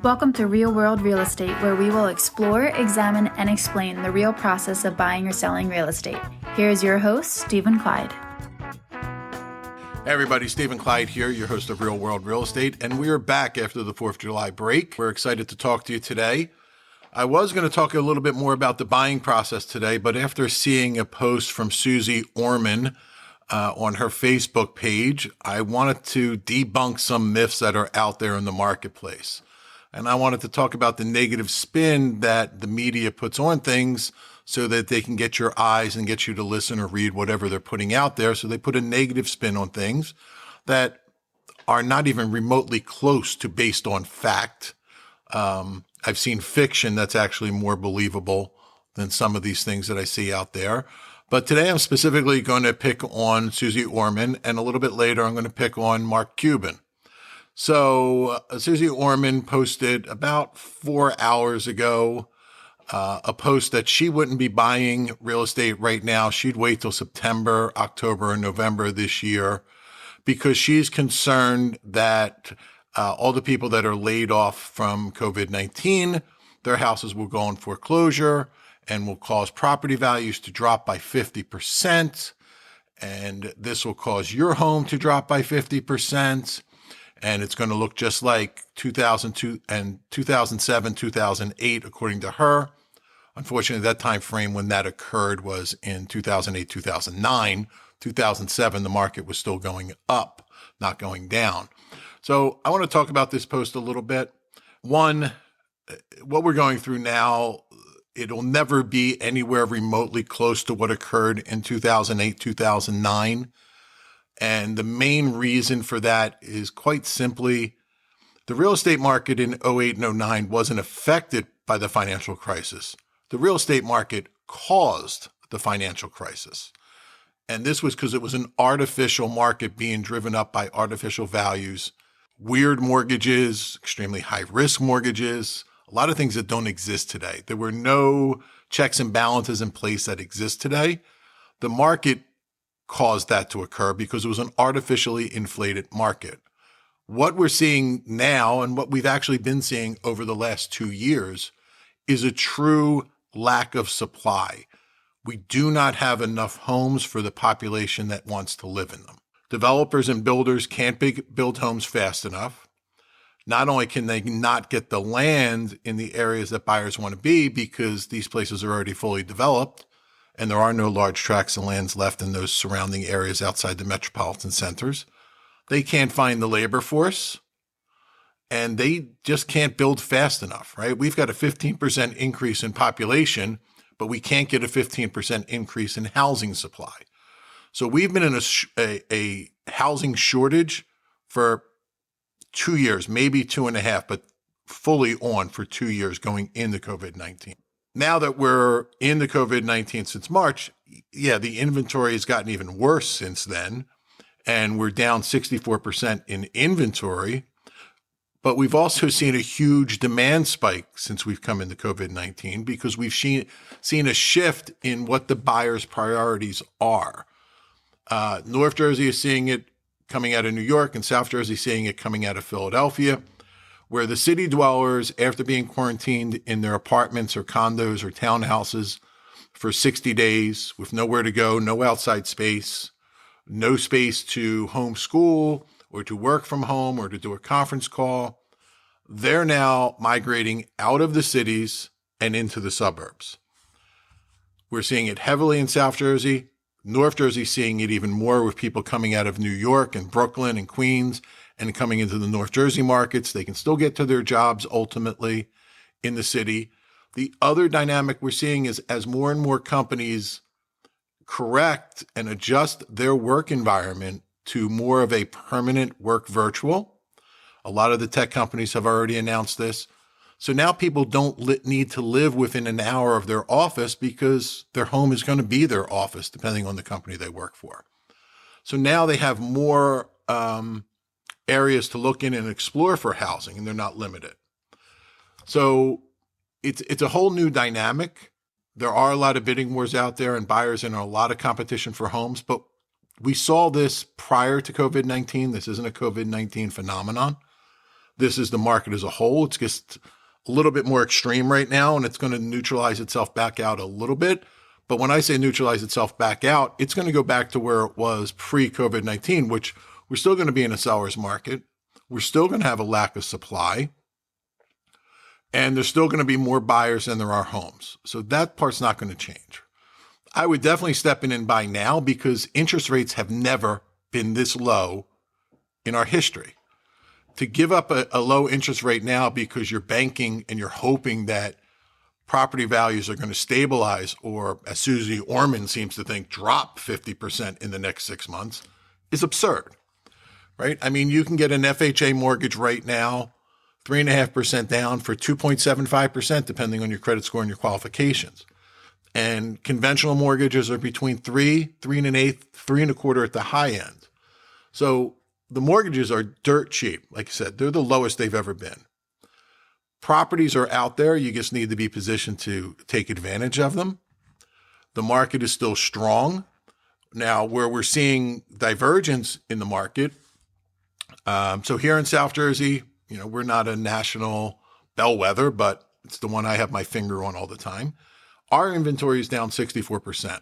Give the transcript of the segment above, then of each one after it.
Welcome to Real World Real Estate, where we will explore, examine, and explain the real process of buying or selling real estate. Here is your host, Stephen Clyde. Hey everybody, Stephen Clyde here, your host of Real World Real Estate, and we are back after the 4th of July break. We're excited to talk to you today. I was going to talk a little bit more about the buying process today, but after seeing a post from Suze Orman on her Facebook page, I wanted to debunk some myths that are out there in the marketplace. And I wanted to talk about the negative spin that the media puts on things so that they can get your eyes and get you to listen or read whatever they're putting out there. So they put a negative spin on things that are not even remotely close to based on fact. I've seen fiction that's actually more believable than some of these things that I see out there. But today I'm specifically going to pick on Suze Orman, and a little bit later I'm going to pick on Mark Cuban. So Suze Orman posted about 4 hours ago a post that she wouldn't be buying real estate right now. She'd wait till September, October, and November this year because she's concerned that all the people that are laid off from COVID-19, their houses will go in foreclosure and will cause property values to drop by 50%. And this will cause your home to drop by 50%. And it's going to look just like 2002 and 2007, 2008, according to her. Unfortunately, that time frame when that occurred was in 2008, 2009. 2007, the market was still going up, not going down. So I want to talk about this post a little bit. One, what we're going through now, it'll never be anywhere remotely close to what occurred in 2008, 2009. And the main reason for that is quite simply the real estate market in 08 and 09 wasn't affected by the financial crisis. The real estate market caused the financial crisis. And this was because it was an artificial market being driven up by artificial values, weird mortgages, extremely high risk mortgages, a lot of things that don't exist today. There were no checks and balances in place that exist today. The market caused that to occur because it was an artificially inflated market. What we're seeing now and what we've actually been seeing over the last 2 years is a true lack of supply. We do not have enough homes for the population that wants to live in them. Developers and builders can't build homes fast enough. Not only can they not get the land in the areas that buyers want to be because these places are already fully developed, and there are no large tracts of lands left in those surrounding areas outside the metropolitan centers. They can't find the labor force, and they just can't build fast enough, right? We've got a 15% increase in population, but we can't get a 15% increase in housing supply. So we've been in a housing shortage for 2 years, maybe 2.5, but fully on for 2 years going into COVID-19. Now that we're in the COVID-19 since March, the inventory has gotten even worse since then, and we're down 64% in inventory. But we've also seen a huge demand spike since we've come into COVID-19 because we've seen a shift in what the buyers' priorities are. North Jersey is seeing it coming out of New York, and South Jersey is seeing it coming out of Philadelphia, where the city dwellers, after being quarantined in their apartments or condos or townhouses for 60 days with nowhere to go, no outside space, no space to homeschool or to work from home or to do a conference call, they're now migrating out of the cities and into the suburbs. We're seeing it heavily in South Jersey. North Jersey seeing it even more with people coming out of New York and Brooklyn and Queens and coming into the North Jersey markets. They can still get to their jobs ultimately in the city. The other dynamic we're seeing is as more and more companies correct and adjust their work environment to more of a permanent work virtual. A lot of the tech companies have already announced this. So now people don't need to live within an hour of their office because their home is going to be their office, depending on the company they work for. So now they have more areas to look in and explore for housing, and they're not limited. So it's a whole new dynamic. There are a lot of bidding wars out there and buyers and a lot of competition for homes, but We saw this prior to COVID-19. This isn't a COVID-19 phenomenon. This is the market as a whole. It's just a little bit more extreme right now, and it's going to neutralize itself back out a little bit. But when I say neutralize itself back out, it's going to go back to where it was pre-COVID-19, which we're still going to be in a seller's market. We're still going to have a lack of supply. And there's still going to be more buyers than there are homes. So that part's not going to change. I would definitely step in and buy now because interest rates have never been this low in our history. To give up a low interest rate now because you're banking and you're hoping that property values are going to stabilize or, as Suze Orman seems to think, drop 50% in the next 6 months is absurd, right? I mean, you can get an FHA mortgage right now, 3.5% down for 2.75%, depending on your credit score and your qualifications. And conventional mortgages are between 3.125%, 3.25% at the high end. So the mortgages are dirt cheap. Like I said, they're the lowest they've ever been. Properties are out there. You just need to be positioned to take advantage of them. The market is still strong. Now, where we're seeing divergence in the market, so here in South Jersey, we're not a national bellwether, but it's the one I have my finger on all the time. Our inventory is down 64%.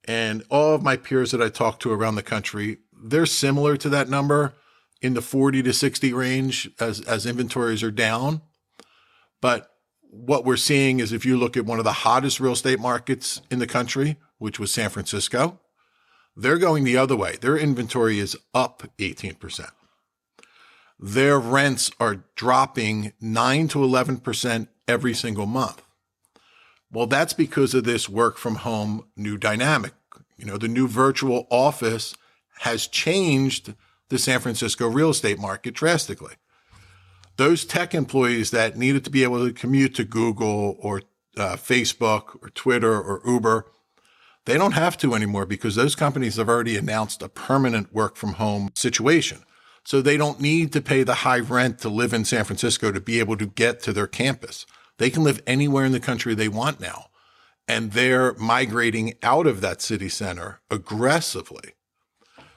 And all of my peers that I talk to around the country, they're similar to that number in the 40 to 60 range as inventories are down. But what we're seeing is if you look at one of the hottest real estate markets in the country, which was San Francisco, they're going the other way. Their inventory is up 18%. Their rents are dropping 9 to 11% every single month. Well, that's because of this work from home new dynamic. The new virtual office has changed the San Francisco real estate market drastically. Those tech employees that needed to be able to commute to Google or Facebook or Twitter or Uber, they don't have to anymore because those companies have already announced a permanent work from home situation. So they don't need to pay the high rent to live in San Francisco to be able to get to their campus. They can live anywhere in the country they want now. And they're migrating out of that city center aggressively.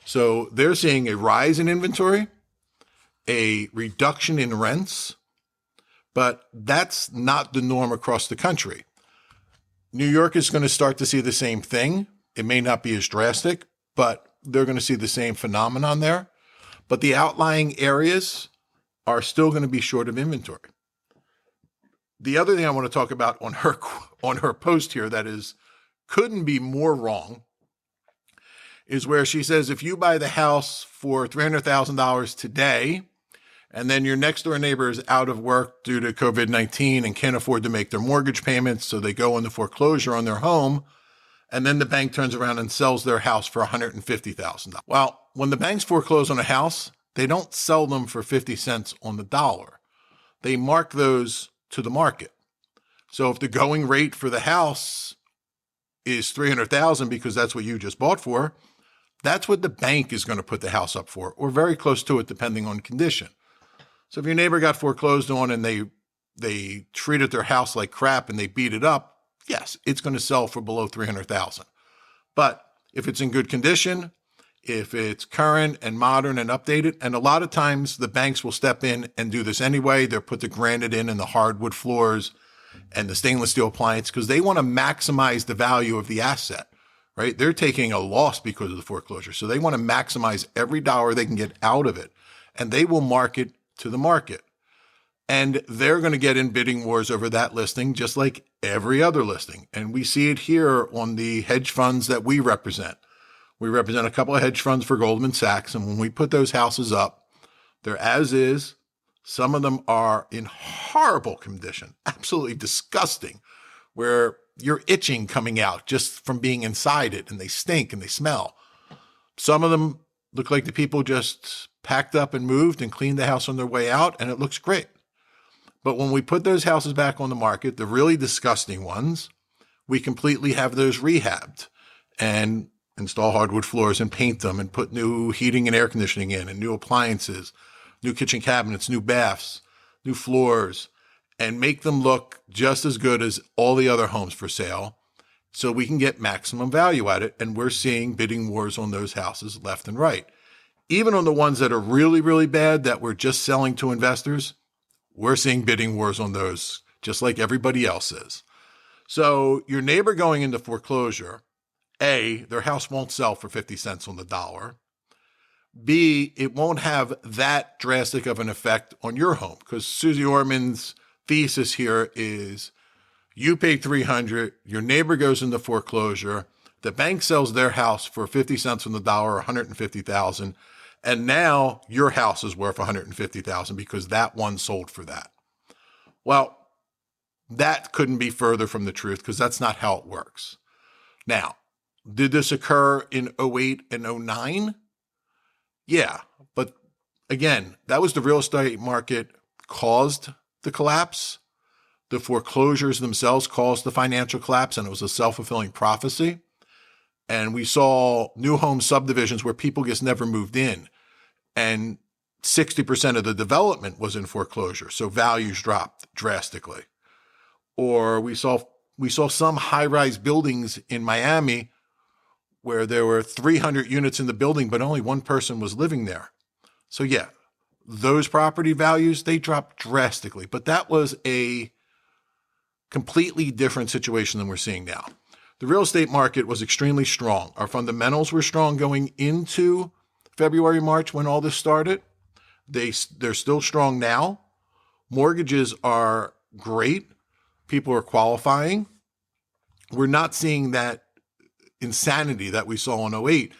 So they're seeing a rise in inventory, a reduction in rents, but that's not the norm across the country. New York is going to start to see the same thing. It may not be as drastic, but they're going to see the same phenomenon there. But the outlying areas are still going to be short of inventory. The other thing I want to talk about on her post here that couldn't be more wrong is where she says if you buy the house for $300,000 today, and then your next door neighbor is out of work due to COVID-19 and can't afford to make their mortgage payments, so they go into foreclosure on their home, and then the bank turns around and sells their house for $150,000. Well, when the banks foreclose on a house, they don't sell them for 50 cents on the dollar. They mark those to the market. So if the going rate for the house is $300,000 because that's what you just bought for, that's what the bank is going to put the house up for, or very close to it, depending on condition. So if your neighbor got foreclosed on and they treated their house like crap and they beat it up, yes, it's going to sell for below $300,000. But if it's in good condition, if it's current and modern and updated, and a lot of times the banks will step in and do this anyway. They'll put the granite in and the hardwood floors and the stainless steel appliance because they want to maximize the value of the asset, right? They're taking a loss because of the foreclosure. So they want to maximize every dollar they can get out of it, and they will market to the market. And they're going to get in bidding wars over that listing, just like every other listing. And we see it here on the hedge funds that we represent. We represent a couple of hedge funds for Goldman Sachs. And when we put those houses up, they're as is. Some of them are in horrible condition, absolutely disgusting, where you're itching coming out just from being inside it, and they stink and they smell. Some of them look like the people just packed up and moved and cleaned the house on their way out, and it looks great. But when we put those houses back on the market, the really disgusting ones, we completely have those rehabbed and install hardwood floors and paint them and put new heating and air conditioning in and new appliances, new kitchen cabinets, new baths, new floors, and make them look just as good as all the other homes for sale. so we can get maximum value at it. And we're seeing bidding wars on those houses left and right. Even on the ones that are really, really bad that we're just selling to investors, we're seeing bidding wars on those, just like everybody else is. So your neighbor going into foreclosure, A, their house won't sell for 50 cents on the dollar. B, it won't have that drastic of an effect on your home, because Suze Orman's thesis here is you pay $300, your neighbor goes into foreclosure, the bank sells their house for 50 cents on the dollar, $150,000, and now your house is worth $150,000 because that one sold for that. Well, that couldn't be further from the truth, because that's not how it works. Now, did this occur in 08 and 09? Yeah, but again, that was the real estate market caused the collapse. The foreclosures themselves caused the financial collapse, and it was a self-fulfilling prophecy. And we saw new home subdivisions where people just never moved in, and 60% of the development was in foreclosure, so values dropped drastically. Or we saw some high-rise buildings in Miami where there were 300 units in the building, but only one person was living there. So yeah, those property values, they dropped drastically, but that was a completely different situation than we're seeing now. The real estate market was extremely strong. Our fundamentals were strong going into February, March, when all this started. They're still strong now. Mortgages are great. People are qualifying. We're not seeing that insanity that we saw in 08.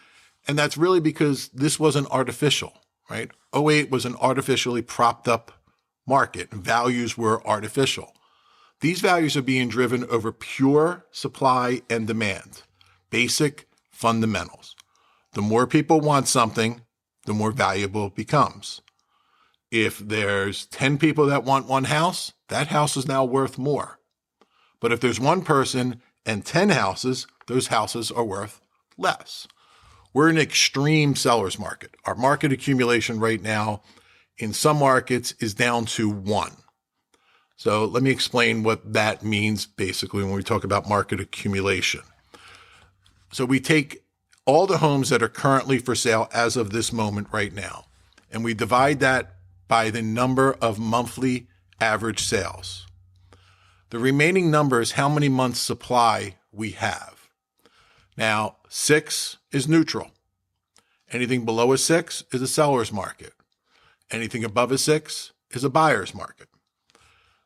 And that's really because this wasn't artificial, right? 08 was an artificially propped up market. Values were artificial. These values are being driven over pure supply and demand, basic fundamentals. The more people want something, the more valuable it becomes. If there's 10 people that want one house, that house is now worth more. But if there's one person and 10 houses, those houses are worth less. We're in an extreme seller's market. Our market accumulation right now in some markets is down to 1. So let me explain what that means basically when we talk about market accumulation. So we take all the homes that are currently for sale as of this moment right now, and we divide that by the number of monthly average sales. The remaining number is how many months supply we have. Now, 6 is neutral. Anything below a 6 is a seller's market. Anything above a 6 is a buyer's market.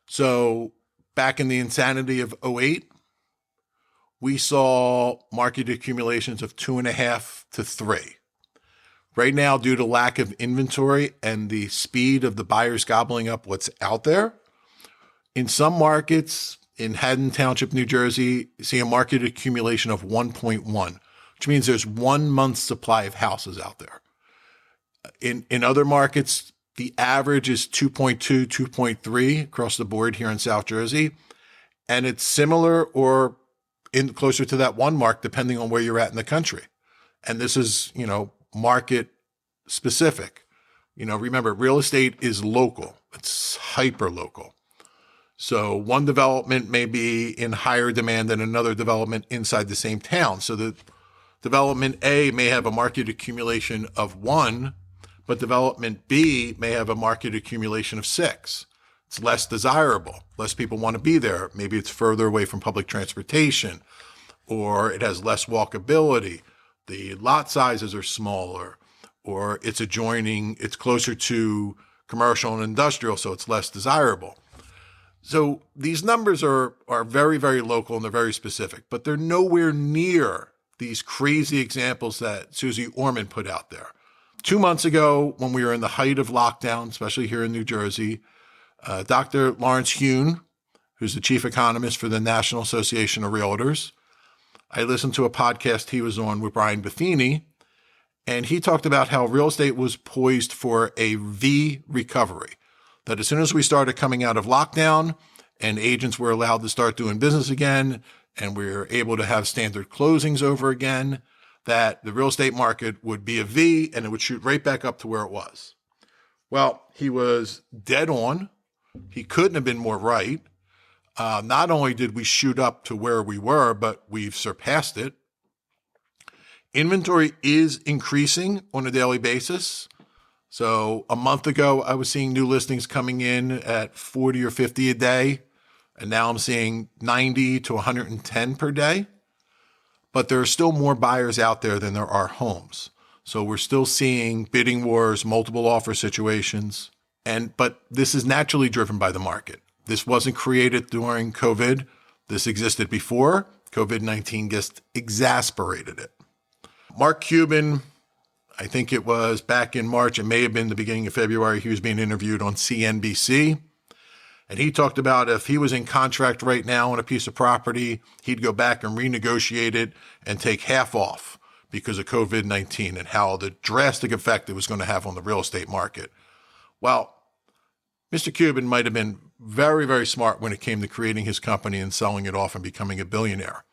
So back in the insanity of 08, we saw market accumulations of 2.5 to 3. Right now, due to lack of inventory and the speed of the buyers gobbling up what's out there, in some markets in Haddon Township, New Jersey, you see a market accumulation of 1.1, which means there's 1 month's supply of houses out there. In other markets, the average is 2.2, 2.3 across the board here in South Jersey. And it's similar or closer to that 1 mark, depending on where you're at in the country. And this is, market specific. Remember, real estate is local. It's hyper local. So one development may be in higher demand than another development inside the same town. So the development A may have a market accumulation of 1, but development B may have a market accumulation of 6. It's less desirable. Less people want to be there. Maybe it's further away from public transportation, or it has less walkability. The lot sizes are smaller, or it's closer to commercial and industrial, so it's less desirable. So these numbers are very, very local and they're very specific, but they're nowhere near these crazy examples that Suze Orman put out there. 2 months ago, when we were in the height of lockdown, especially here in New Jersey, Dr. Lawrence Hune, who's the chief economist for the National Association of Realtors, I listened to a podcast he was on with Brian Buffini, and he talked about how real estate was poised for a V recovery. That as soon as we started coming out of lockdown and agents were allowed to start doing business again, and we were able to have standard closings over again, that the real estate market would be a V and it would shoot right back up to where it was. Well, he was dead on. He couldn't have been more right. Not only did we shoot up to where we were, but we've surpassed it. Inventory is increasing on a daily basis. So a month ago, I was seeing new listings coming in at 40 or 50 a day. And now I'm seeing 90 to 110 per day. But there are still more buyers out there than there are homes. So we're still seeing bidding wars, multiple offer situations. But this is naturally driven by the market. This wasn't created during COVID. This existed before. COVID-19 just exasperated it. Mark Cuban, I think it was back in March, it may have been the beginning of February, he was being interviewed on CNBC. And he talked about if he was in contract right now on a piece of property, he'd go back and renegotiate it and take half off because of COVID-19 and how the drastic effect it was going to have on the real estate market. Well, Mr. Cuban might have been very, very smart when it came to creating his company and selling it off and becoming a billionaire.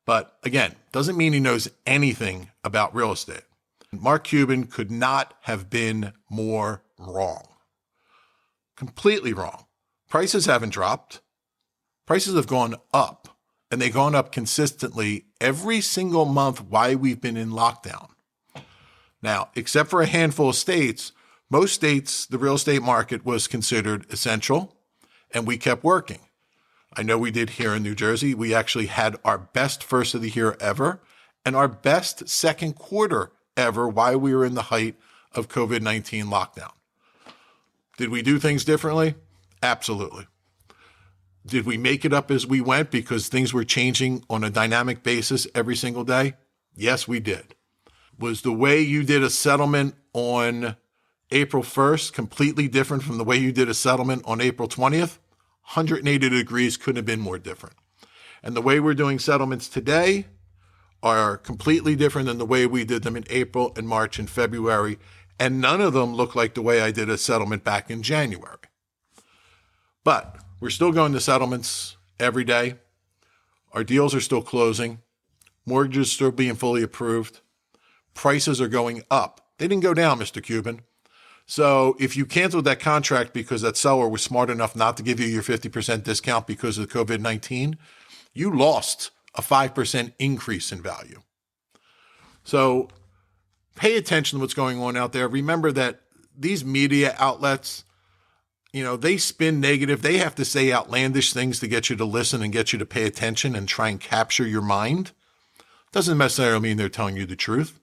But again, doesn't mean he knows anything about real estate. Mark Cuban could not have been more wrong. Completely wrong. Prices haven't dropped. Prices have gone up, and they've gone up consistently every single month while we've been in lockdown. Now, except for a handful of states, most states, the real estate market was considered essential, and we kept working. I know we did here in New Jersey. We actually had our best first of the year ever and our best second quarter ever while we were in the height of COVID-19 lockdown. Did we do things differently? Absolutely. Did we make it up as we went because things were changing on a dynamic basis every single day? Yes, we did. Was the way you did a settlement on April 1st completely different from the way you did a settlement on April 20th? 180 degrees couldn't have been more different. And the way we're doing settlements today are completely different than the way we did them in April and March and February. And none of them look like the way I did a settlement back in January. But we're still going to settlements every day. Our deals are still closing. Mortgages still being fully approved. Prices are going up. They didn't go down, Mr. Cuban. So if you canceled that contract because that seller was smart enough not to give you your 50% discount because of COVID-19, you lost a 5% increase in value. So pay attention to what's going on out there. Remember that these media outlets, they spin negative. They have to say outlandish things to get you to listen and get you to pay attention and try and capture your mind. Doesn't necessarily mean they're telling you the truth.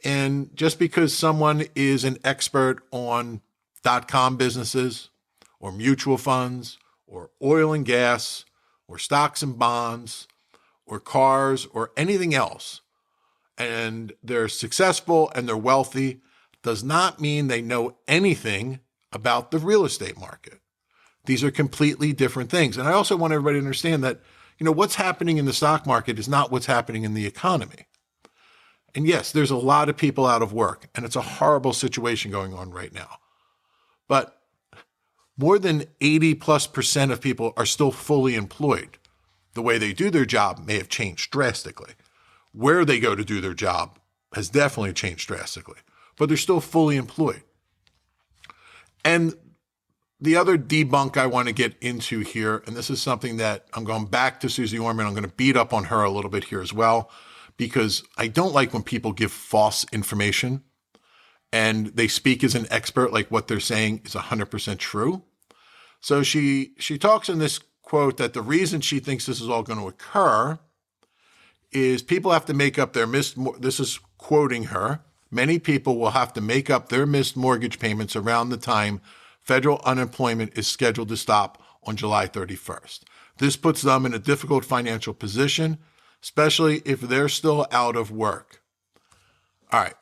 And just because someone is an expert on .com businesses or mutual funds or oil and gas or stocks and bonds or cars or anything else, and they're successful and they're wealthy, does not mean they know anything about the real estate market. These are completely different things. And I also want everybody to understand that, what's happening in the stock market is not what's happening in the economy. And yes, there's a lot of people out of work, and it's a horrible situation going on right now. But more than 80+% of people are still fully employed. The way they do their job may have changed drastically. Where they go to do their job has definitely changed drastically, but they're still fully employed. And the other debunk I want to get into here, and this is something that I'm going back to Suze Orman. I'm going to beat up on her a little bit here as well, because I don't like when people give false information and they speak as an expert, like what they're saying is 100% true. So she talks in this quote that the reason she thinks this is all going to occur is people have to make up their this is quoting her, many people will have to make up their missed mortgage payments around the time federal unemployment is scheduled to stop on July 31st. This puts them in a difficult financial position, especially if they're still out of work. All right,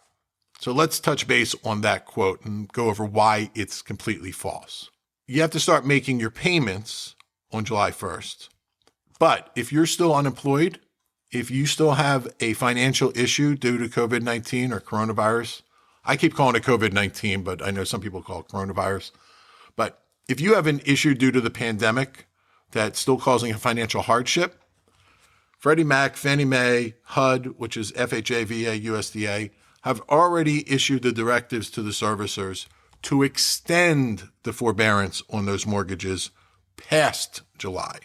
so let's touch base on that quote and go over why it's completely false. You have to start making your payments on July 1st. But if you're still unemployed, if you still have a financial issue due to COVID-19 or coronavirus, I keep calling it COVID-19, but I know some people call it coronavirus. But if you have an issue due to the pandemic that's still causing a financial hardship, Freddie Mac, Fannie Mae, HUD, which is FHA, VA, USDA, have already issued the directives to the servicers to extend the forbearance on those mortgages past July.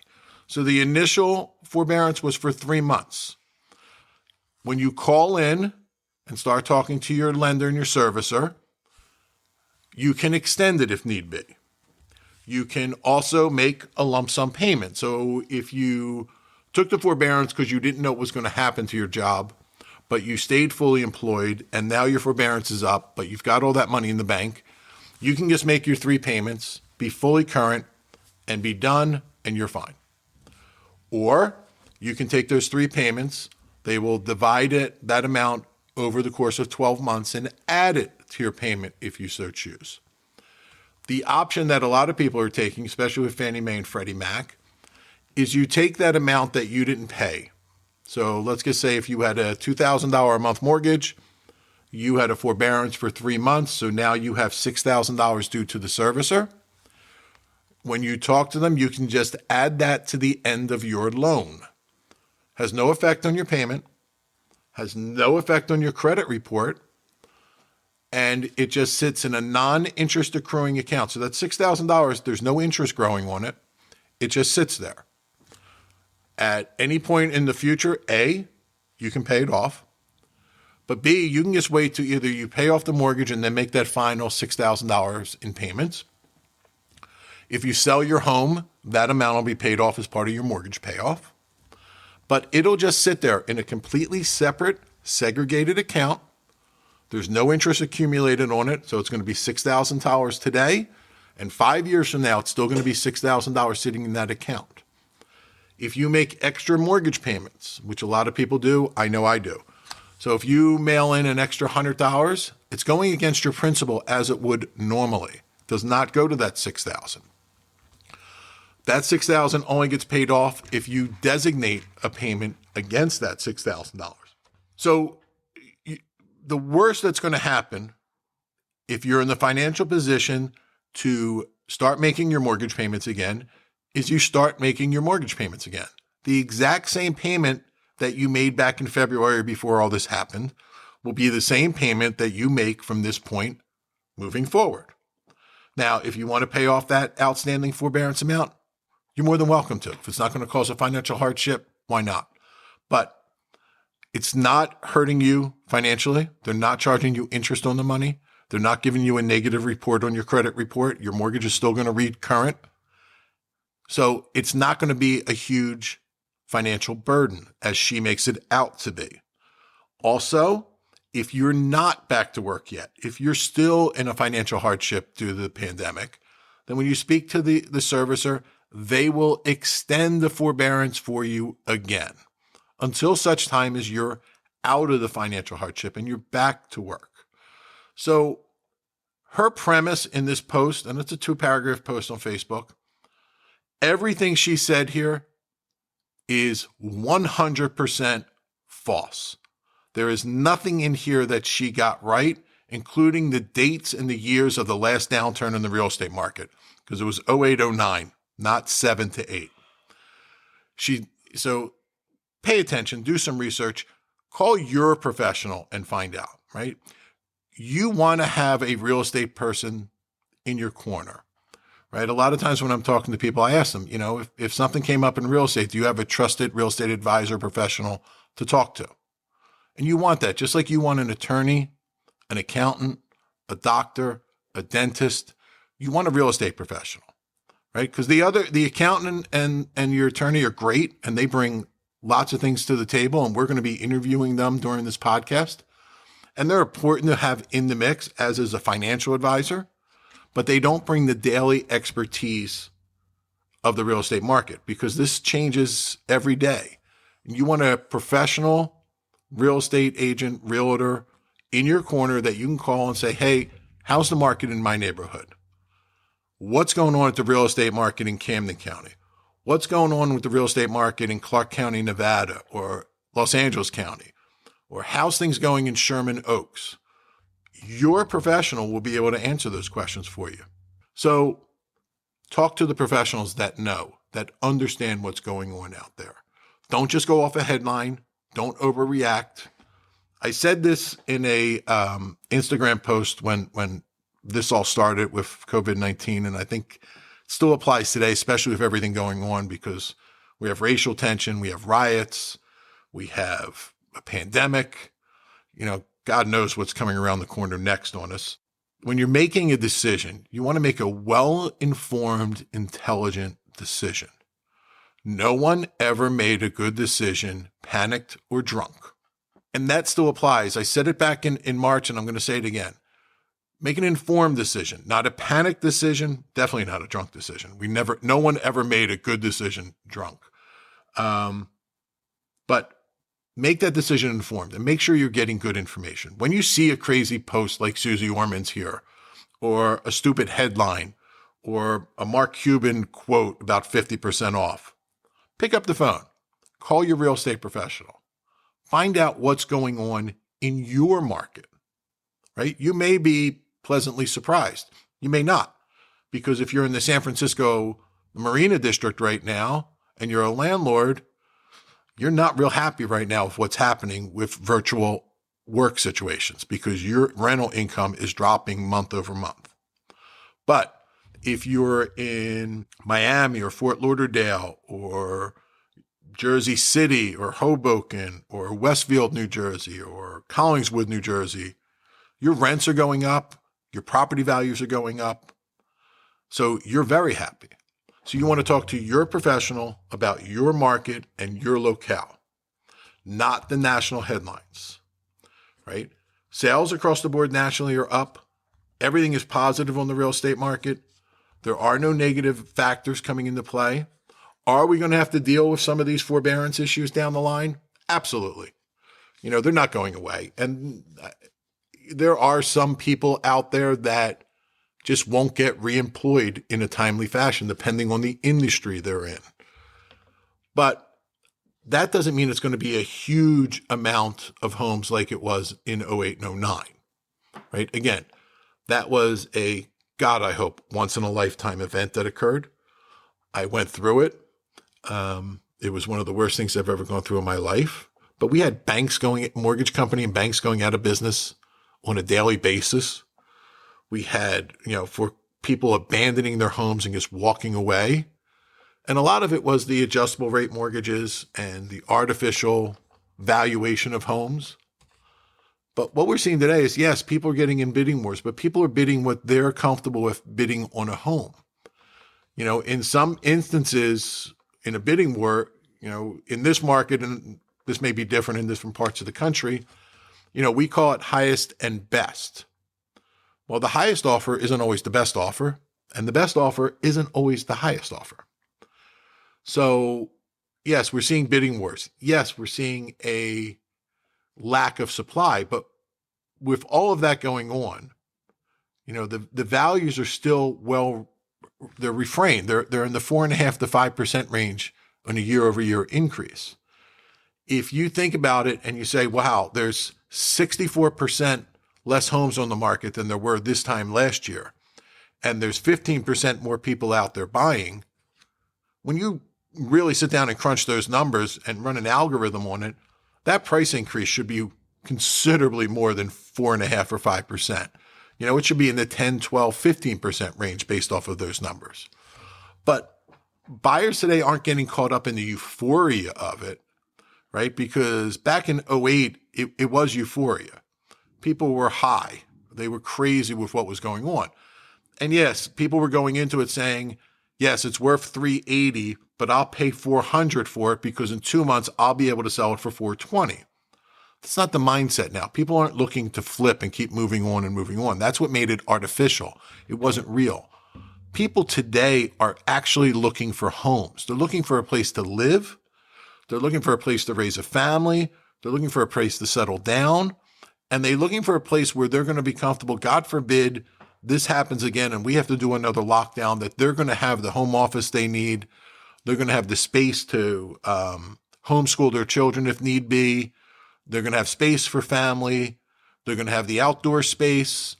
So the initial forbearance was for 3 months. When you call in and start talking to your lender and your servicer, you can extend it if need be. You can also make a lump sum payment. So if you took the forbearance because you didn't know what was going to happen to your job, but you stayed fully employed and now your forbearance is up, but you've got all that money in the bank, you can just make your 3 payments, be fully current, and be done, and you're fine. Or you can take those 3 payments, they will divide that amount over the course of 12 months and add it to your payment if you so choose. The option that a lot of people are taking, especially with Fannie Mae and Freddie Mac, is you take that amount that you didn't pay. So let's just say if you had a $2,000 a month mortgage, you had a forbearance for 3 months, so now you have $6,000 due to the servicer. When you talk to them, you can just add that to the end of your loan. Has no effect on your payment, has no effect on your credit report, and it just sits in a non-interest accruing account. So that $6,000, there's no interest growing on it. It just sits there. At any point in the future, A, you can pay it off. But B, you can just wait to either you pay off the mortgage and then make that final $6,000 in payments. If you sell your home, that amount will be paid off as part of your mortgage payoff. But it'll just sit there in a completely separate, segregated account. There's no interest accumulated on it, so it's going to be $6,000 today, and 5 years from now, it's still going to be $6,000 sitting in that account. If you make extra mortgage payments, which a lot of people do, I know I do. So if you mail in an extra $100, it's going against your principal as it would normally. It does not go to that $6,000. That $6,000 only gets paid off if you designate a payment against that $6,000. So the worst that's going to happen if you're in the financial position to start making your mortgage payments again is you start making your mortgage payments again. The exact same payment that you made back in February before all this happened will be the same payment that you make from this point moving forward. Now, if you want to pay off that outstanding forbearance amount, you're more than welcome to. If it's not going to cause a financial hardship, why not? But it's not hurting you financially. They're not charging you interest on the money. They're not giving you a negative report on your credit report. Your mortgage is still going to read current. So it's not going to be a huge financial burden as she makes it out to be. Also, if you're not back to work yet, if you're still in a financial hardship due to the pandemic, then when you speak to the servicer, they will extend the forbearance for you again until such time as you're out of the financial hardship and you're back to work. So her premise in this post, and it's a 2-paragraph post on Facebook, everything she said here is 100% false. There is nothing in here that she got right, including the dates and the years of the last downturn in the real estate market, because it was 08-09, not 7 to 8. So pay attention, do some research, call your professional and find out, right? You want to have a real estate person in your corner, right? A lot of times when I'm talking to people, I ask them, if something came up in real estate, do you have a trusted real estate advisor professional to talk to? And you want that, just like you want an attorney, an accountant, a doctor, a dentist. You want a real estate professional, right? Because the accountant and your attorney are great, and they bring lots of things to the table, and we're going to be interviewing them during this podcast. And they're important to have in the mix, as is a financial advisor, but they don't bring the daily expertise of the real estate market because this changes every day. You want a professional real estate agent, realtor in your corner that you can call and say, hey, how's the market in my neighborhood? What's going on at the real estate market in Camden County? What's going on with the real estate market in Clark County, Nevada, or Los Angeles County? Or how's things going in Sherman Oaks? Your professional will be able to answer those questions for you. So talk to the professionals that know, that understand what's going on out there. Don't just go off a headline. Don't overreact. I said this in a Instagram post when this all started with COVID-19, and I think still applies today, especially with everything going on, because we have racial tension, we have riots, we have a pandemic, God knows what's coming around the corner next on us. When you're making a decision, you want to make a well-informed, intelligent decision. No one ever made a good decision panicked or drunk. And that still applies. I said it back in March, and I'm going to say it again. Make an informed decision, not a panicked decision, definitely not a drunk decision. No one ever made a good decision drunk. But make that decision informed and make sure you're getting good information. When you see a crazy post like Suze Orman's here, or a stupid headline, or a Mark Cuban quote about 50% off, pick up the phone, call your real estate professional, find out what's going on in your market, right? You may be pleasantly surprised. You may not, because if you're in the San Francisco Marina District right now and you're a landlord, you're not real happy right now with what's happening with virtual work situations because your rental income is dropping month over month. But if you're in Miami or Fort Lauderdale or Jersey City or Hoboken or Westfield, New Jersey or Collingswood, New Jersey, your rents are going up, your property values are going up. So you're very happy. So you want to talk to your professional about your market and your locale, not the national headlines, right? Sales across the board nationally are up. Everything is positive on the real estate market. There are no negative factors coming into play. Are we going to have to deal with some of these forbearance issues down the line? Absolutely. They're not going away. And there are some people out there that just won't get reemployed in a timely fashion, depending on the industry they're in. But that doesn't mean it's going to be a huge amount of homes like it was in 08 and 09, right? Again, that was a, God, I hope, once in a lifetime event that occurred. I went through it. It was one of the worst things I've ever gone through in my life. But we had mortgage company and banks going out of business on a daily basis. We had, for people abandoning their homes and just walking away. And a lot of it was the adjustable rate mortgages and the artificial valuation of homes. But what we're seeing today is, yes, people are getting in bidding wars, but people are bidding what they're comfortable with bidding on a home. In some instances in a bidding war, in this market, and this may be different in different parts of the country, we call it highest and best. Well, the highest offer isn't always the best offer, and the best offer isn't always the highest offer. So, yes, we're seeing bidding wars. Yes, we're seeing a lack of supply, but with all of that going on, the values are still they're refrained. They're in the 4.5% to 5% range on a year-over-year increase. If you think about it and you say, wow, there's 64% less homes on the market than there were this time last year, and there's 15% more people out there buying, when you really sit down and crunch those numbers and run an algorithm on it, that price increase should be considerably more than 4.5% or 5%. It should be in the 10, 12, 15% range based off of those numbers. But buyers today aren't getting caught up in the euphoria of it, right? Because back in 08, it was euphoria. People were high. They were crazy with what was going on. And yes, people were going into it saying, yes, it's worth $380, but I'll pay $400 for it because in 2 months I'll be able to sell it for $420. That's not the mindset now. People aren't looking to flip and keep moving on and moving on. That's what made it artificial. It wasn't real. People today are actually looking for homes. They're looking for a place to live. They're looking for a place to raise a family. They're looking for a place to settle down. And they're looking for a place where they're going to be comfortable. God forbid this happens again and we have to do another lockdown, that they're going to have the home office they need. They're going to have the space to homeschool their children if need be. They're going to have space for family. They're going to have the outdoor space.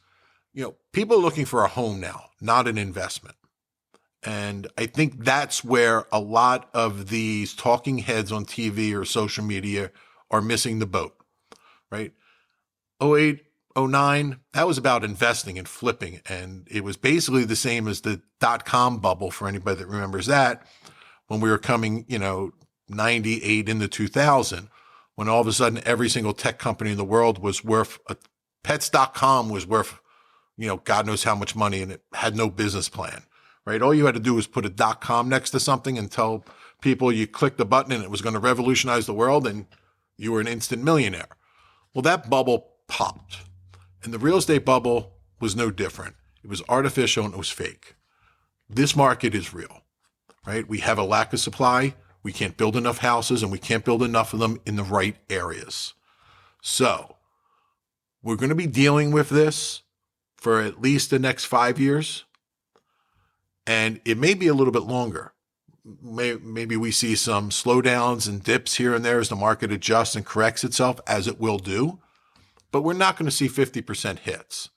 People are looking for a home now, not an investment. And I think that's where a lot of these talking heads on TV or social media are missing the boat, right? 08, '09, that was about investing and flipping. And it was basically the same as the dot-com bubble for anybody that remembers that, when we were coming, 98 into 2000, when all of a sudden every single tech company in the world was worth, pets.com was worth, God knows how much money, and it had no business plan, right? All you had to do was put a .com next to something and tell people you clicked the button and it was going to revolutionize the world and you were an instant millionaire. Well, that bubble popped. And the real estate bubble was no different. It was artificial and it was fake. This market is real, right? We have a lack of supply. We can't build enough houses and we can't build enough of them in the right areas. So we're going to be dealing with this for at least the next 5 years. And it may be a little bit longer. Maybe we see some slowdowns and dips here and there as the market adjusts and corrects itself, as it will do. But we're not going to see 50% hits.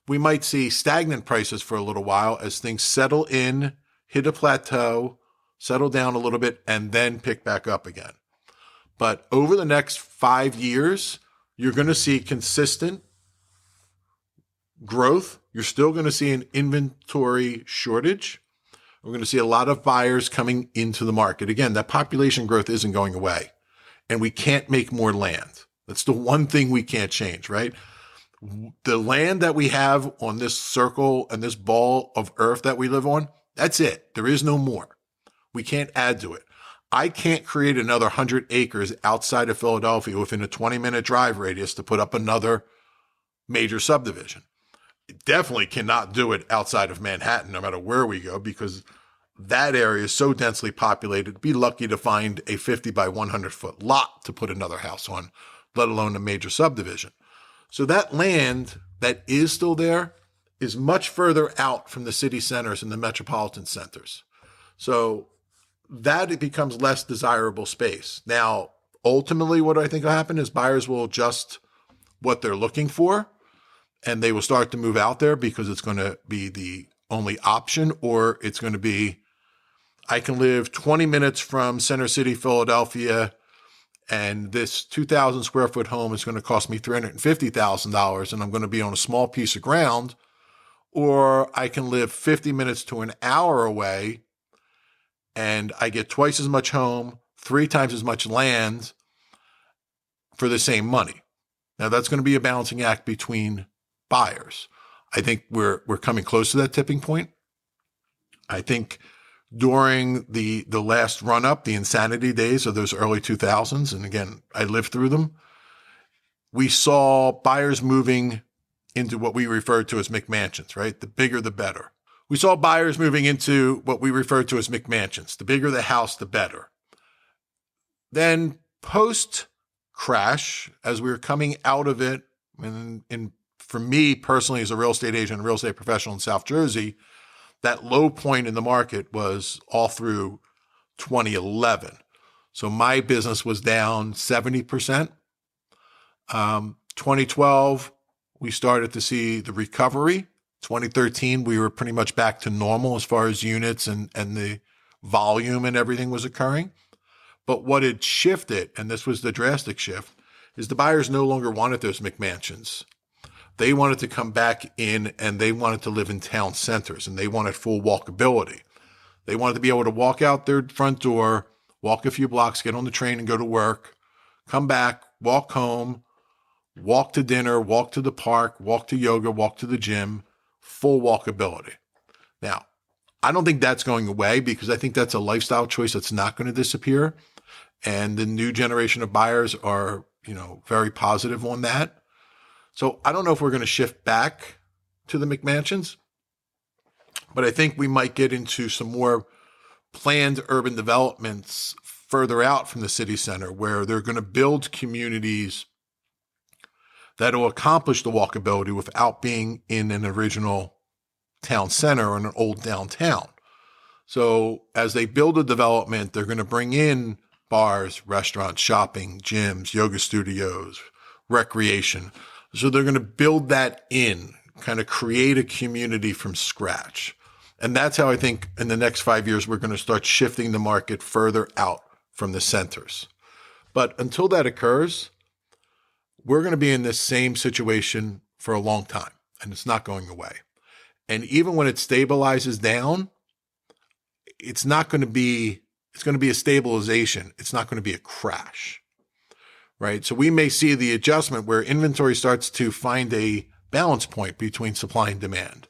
We might see stagnant prices for a little while as things settle in, hit a plateau, settle down a little bit, and then pick back up again. But over the next 5 years, you're going to see consistent growth. You're still going to see an inventory shortage. We're going to see a lot of buyers coming into the market. Again, that population growth isn't going away, and we can't make more land. That's the one thing we can't change, right? The land that we have on this circle and this ball of earth that we live on, that's it. There is no more. We can't add to it. I can't create another 100 acres outside of Philadelphia within a 20-minute drive radius to put up another major subdivision. Definitely cannot do it outside of Manhattan, no matter where we go, because that area is so densely populated. Be lucky to find a 50 by 100 foot lot to put another house on, let alone a major subdivision. So that land that is still there is much further out from the city centers and the metropolitan centers. So that it becomes less desirable space. Now, ultimately, what I think will happen is buyers will adjust what they're looking for, and they will start to move out there because it's going to be the only option, or it's going to be, I can live 20 minutes from Center City, Philadelphia, and this 2,000 square foot home is going to cost me $350,000, and I'm going to be on a small piece of ground. Or I can live 50 minutes to an hour away, and I get twice as much home, 3 times as much land for the same money. Now, that's going to be a balancing act between buyers. I think we're coming close to that tipping point. I think during the last run up, the insanity days of those early 2000s, and again, I lived through them, we saw buyers moving into what we refer to as McMansions, right? The bigger, the better. We saw buyers moving into what we refer to as McMansions. The bigger the house, the better. Then post crash, as we were coming out of it, and for me personally, as a real estate agent and real estate professional in South Jersey, that low point in the market was all through 2011. So my business was down 70%. 2012, we started to see the recovery. 2013, we were pretty much back to normal as far as units and the volume and everything was occurring. But what had shifted, and this was the drastic shift, is the buyers no longer wanted those McMansions. They wanted to come back in and they wanted to live in town centers and they wanted full walkability. They wanted to be able to walk out their front door, walk a few blocks, get on the train and go to work, come back, walk home, walk to dinner, walk to the park, walk to yoga, walk to the gym, full walkability. Now, I don't think that's going away because I think that's a lifestyle choice that's not going to disappear. And the new generation of buyers are, very positive on that. So I don't know if we're going to shift back to the McMansions, but I think we might get into some more planned urban developments further out from the city center where they're going to build communities that will accomplish the walkability without being in an original town center or an old downtown. So as they build a development, they're going to bring in bars, restaurants, shopping, gyms, yoga studios, recreation. So they're going to build that in, kind of create a community from scratch. And that's how I think in the next 5 years, we're going to start shifting the market further out from the centers. But until that occurs, we're going to be in this same situation for a long time, and it's not going away. And even when it stabilizes down, it's going to be a stabilization. It's not going to be a crash, right? So we may see the adjustment where inventory starts to find a balance point between supply and demand,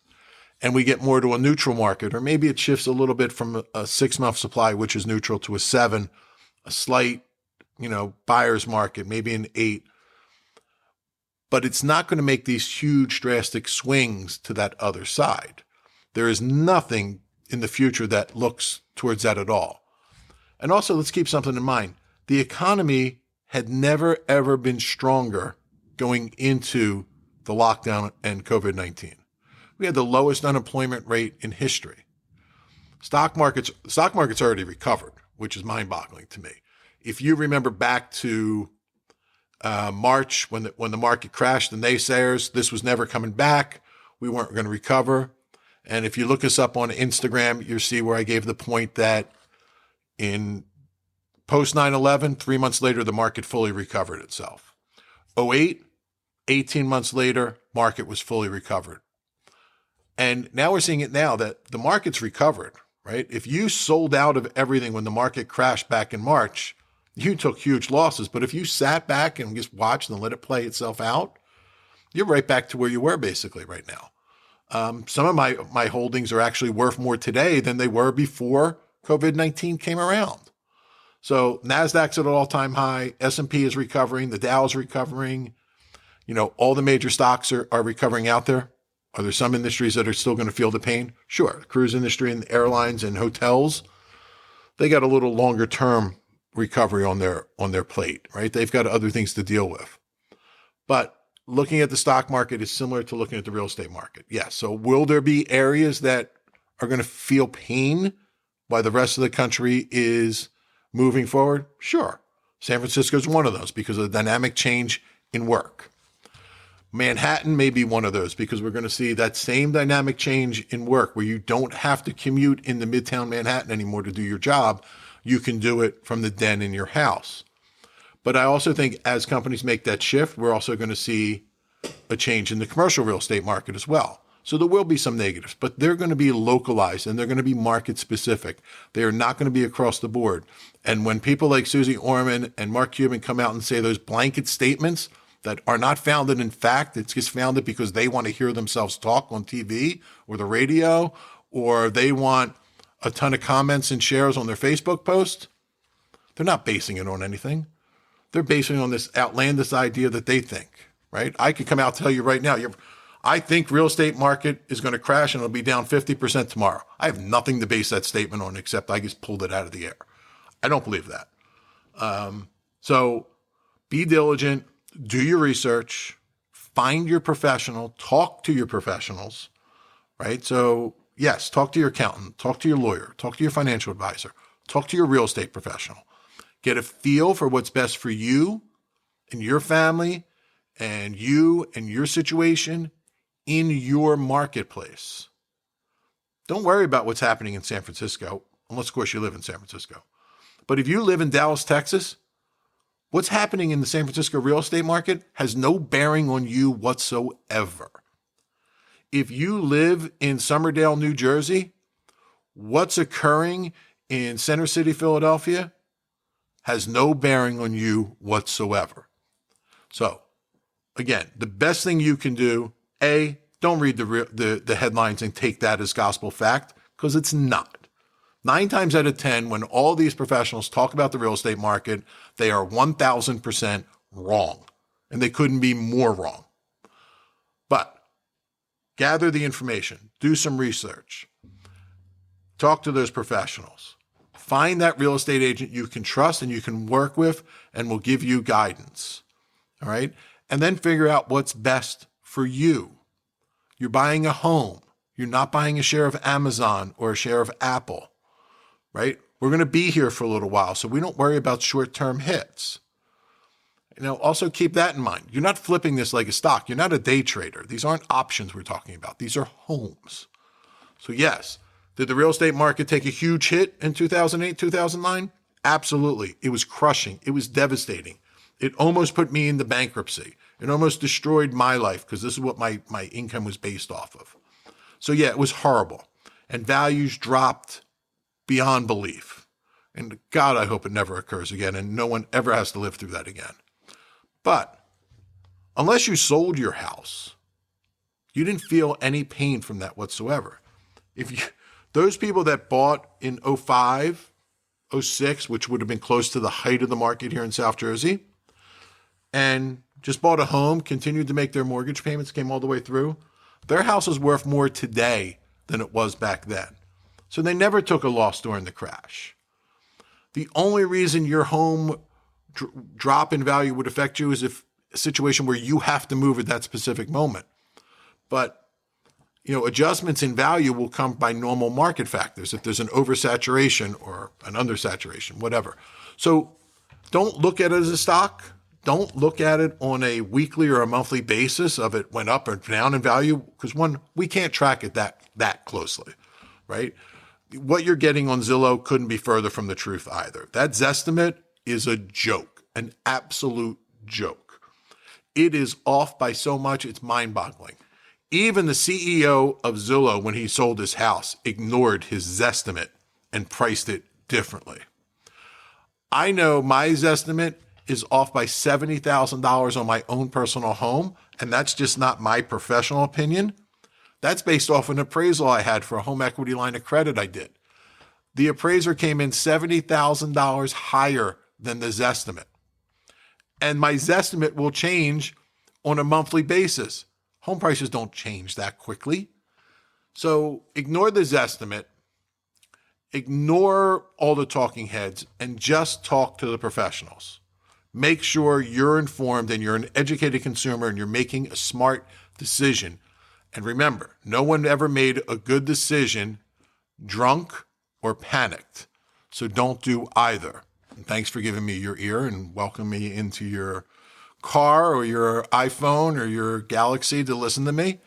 and we get more to a neutral market, or maybe it shifts a little bit from a 6-month supply, which is neutral, to a 7, a slight, buyer's market, maybe an 8. But it's not going to make these huge drastic swings to that other side. There is nothing in the future that looks towards that at all. And also, let's keep something in mind. The economy had never, ever been stronger going into the lockdown and COVID-19. We had the lowest unemployment rate in history. Stock market's already recovered, which is mind-boggling to me. If you remember back to March, when the market crashed, the naysayers, this was never coming back. We weren't going to recover. And if you look us up on Instagram, you'll see where I gave the point that in post 9/11, 3 months later, the market fully recovered itself. 2008, 18 months later, market was fully recovered. And now we're seeing it now that the market's recovered, right? If you sold out of everything when the market crashed back in March, you took huge losses. But if you sat back and just watched and let it play itself out, you're right back to where you were basically right now. Some of my holdings are actually worth more today than they were before COVID-19 came around. So NASDAQ's at an all-time high. S&P is recovering. The Dow is recovering. All the major stocks are recovering out there. Are there some industries that are still going to feel the pain? Sure. The cruise industry and airlines and hotels, they got a little longer term recovery on their plate, right? They've got other things to deal with. But looking at the stock market is similar to looking at the real estate market. Yes. So will there be areas that are going to feel pain while the rest of the country is moving forward? Sure. San Francisco is one of those because of the dynamic change in work. Manhattan may be one of those because we're going to see that same dynamic change in work where you don't have to commute into Midtown Manhattan anymore to do your job. You can do it from the den in your house. But I also think as companies make that shift, we're also going to see a change in the commercial real estate market as well. So there will be some negatives, but they're going to be localized and they're going to be market specific. They are not going to be across the board. And when people like Suze Orman and Mark Cuban come out and say those blanket statements that are not founded in fact, it's just founded because they want to hear themselves talk on TV or the radio, or they want a ton of comments and shares on their Facebook post, they're not basing it on anything. They're basing it on this outlandish idea that they think, right? I could come out and tell you right now, I think real estate market is going to crash and it'll be down 50% tomorrow. I have nothing to base that statement on except I just pulled it out of the air. I don't believe that. So be diligent, do your research, find your professional, talk to your professionals, right? So yes, talk to your accountant, talk to your lawyer, talk to your financial advisor, talk to your real estate professional. Get a feel for what's best for you and your family and you and your situation in your marketplace. Don't worry about what's happening in San Francisco, unless, of course, you live in San Francisco. But if you live in Dallas, Texas, what's happening in the San Francisco real estate market has no bearing on you whatsoever. If you live in Somerdale, New Jersey, what's occurring in Center City, Philadelphia, has no bearing on you whatsoever. So, again, the best thing you can do, don't read the headlines and take that as gospel fact, because it's not. 9 times out of 10, when all these professionals talk about the real estate market, they are 1,000% wrong, and they couldn't be more wrong. But gather the information, do some research, talk to those professionals. Find that real estate agent you can trust and you can work with and will give you guidance. All right. And then figure out what's best for you. You're buying a home. You're not buying a share of Amazon or a share of Apple, right? We're going to be here for a little while, so we don't worry about short-term hits. Also keep that in mind. You're not flipping this like a stock. You're not a day trader. These aren't options we're talking about. These are homes. So yes, did the real estate market take a huge hit in 2008, 2009? Absolutely. It was crushing. It was devastating. It almost put me into bankruptcy. It almost destroyed my life because this is what my income was based off of. So yeah, it was horrible. And values dropped beyond belief. And God, I hope it never occurs again and no one ever has to live through that again. But unless you sold your house, you didn't feel any pain from that whatsoever. Those people that bought in 05, 06, which would have been close to the height of the market here in South Jersey, and just bought a home, continued to make their mortgage payments, came all the way through, their house is worth more today than it was back then. So they never took a loss during the crash. The only reason your home drop in value would affect you is if a situation where you have to move at that specific moment. But adjustments in value will come by normal market factors if there's an oversaturation or an undersaturation, whatever. So don't look at it as a stock. Don't look at it on a weekly or a monthly basis of it went up or down in value because we can't track it that closely, right? What you're getting on Zillow couldn't be further from the truth either. That Zestimate is a joke, an absolute joke. It is off by so much, it's mind-boggling. Even the CEO of Zillow, when he sold his house, ignored his Zestimate and priced it differently. I know my Zestimate is off by $70,000 on my own personal home, and that's just not my professional opinion. That's based off an appraisal I had for a home equity line of credit I did. The appraiser came in $70,000 higher than the Zestimate. And my Zestimate will change on a monthly basis. Home prices don't change that quickly. So ignore the Zestimate, ignore all the talking heads, and just talk to the professionals. Make sure you're informed and you're an educated consumer and you're making a smart decision. And remember, no one ever made a good decision drunk or panicked. So don't do either. And thanks for giving me your ear and welcome me into your car or your iPhone or your Galaxy to listen to me.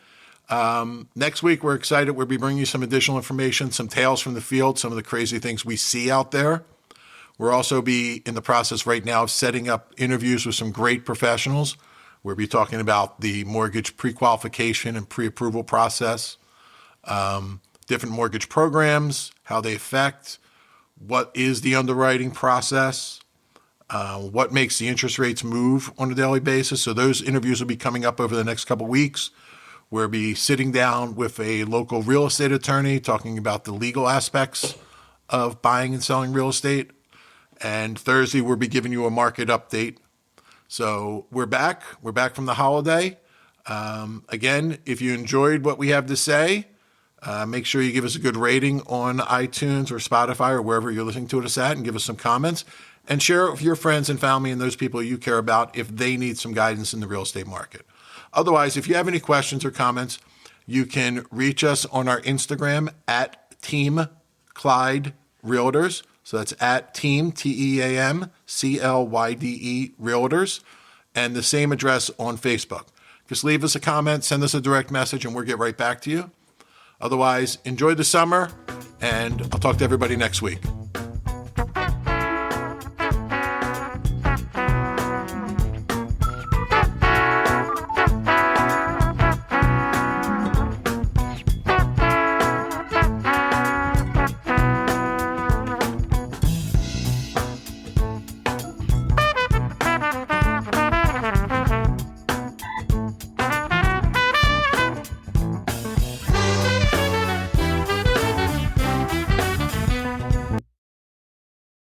Next week, we're excited. We'll be bringing you some additional information, some tales from the field, some of the crazy things we see out there. We'll also be in the process right now of setting up interviews with some great professionals. We'll be talking about the mortgage pre-qualification and pre-approval process, different mortgage programs, how they affect, what is the underwriting process, what makes the interest rates move on a daily basis. So those interviews will be coming up over the next couple of weeks. We'll be sitting down with a local real estate attorney talking about the legal aspects of buying and selling real estate. And Thursday, we'll be giving you a market update. So we're back. We're back from the holiday. Again, if you enjoyed what we have to say, make sure you give us a good rating on iTunes or Spotify or wherever you're listening to us at and give us some comments. And share it with your friends and family and those people you care about if they need some guidance in the real estate market. Otherwise, if you have any questions or comments, you can reach us on our Instagram at Team Clyde Realtors. So that's at Team, TEAM, CLYDE Realtors, and the same address on Facebook. Just leave us a comment, send us a direct message, and we'll get right back to you. Otherwise, enjoy the summer, and I'll talk to everybody next week.